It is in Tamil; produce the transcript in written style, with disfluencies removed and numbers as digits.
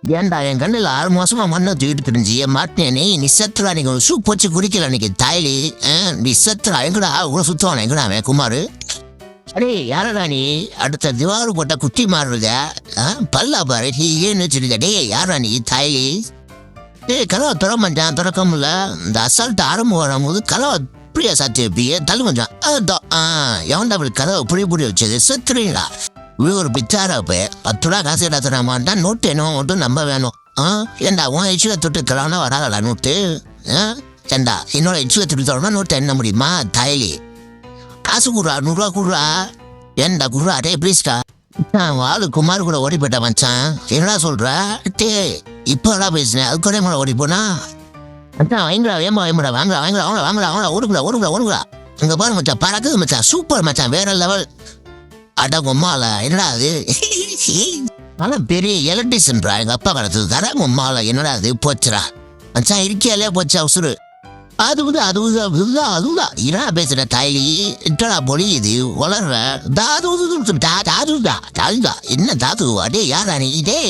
ஏன்டா என் கண்ணில் 6 மாசமா மண்ணை தூக்கிட்டு தெரிஞ்சு என் மாட்டினே நீ செத்துறா நீங்க ஒரு சூப் வச்சு குடிக்கல அன்னைக்கு தாயலி நீ செத்துறா எங்கடா அவ்வளோ சுத்தவான எங்கடா அவன் குமார் அடே யாரடா நீ அடுத்த திவாரு போட்ட குட்டி மாறுறத பல்லா பாரு ஏன்னு வச்சிருக்க டே யாரா நீ தாயலி கதவை திற மச்சான் திறக்க முடியல இந்த அசால்ட்டு ஆரம்பம் வரும்போது கதவை இப்படியா சாத்தி வைப்பியே தள்ளு மச்சான் எவன்டா அப்படி கதவை புடி வச்சது செத்துறீங்களா இவ்வளோ ஒரு பிச்சாரா இப்போ 10 ரூபா காசு எடுத்துற மாட்டான் நோட்டு என்ன மட்டும் நம்ப வேணும் ஏண்டா உன் எச்சில தொட்டு கிளம்புனா வராதடா நோட்டு ஏண்டா என்னோட எச்சில தொட்டு தரணும்னா நோட்டு என்ன முடியுமா தாயலி காசு கொடுறா 100 ரூபா கொடுறா ஏண்டா கொடுறா டே ப்ளீஸ்டா ஆளு குமார் கூட ஓடி போயிட்டா மச்சான் என்னடா சொல்ற டே இப்போடா பேசுனேன் அது கூட மேலே ஓடி போனா அதான் வாங்கடா வாங்கடா வாங்கடா ஓடுங்களா இங்கே பாரு மச்சான் பறக்குது மச்சான் சூப்பர் மச்சான் வேற லெவல் அட உம்மால என்னடா அது நல்ல பெரிய எலக்ட்ரிஷன்ரா எங்க அப்பா கடத்தது தர உம்மால என்னடா அது போச்சுடா மச்சான் இருக்கியாலே போச்சா உசுறு அதுதான் என்ன பேசுற தாயி இட்டடா பொழியுது வளர்ற தாது என்ன தாது அடே யாரா நீ இதே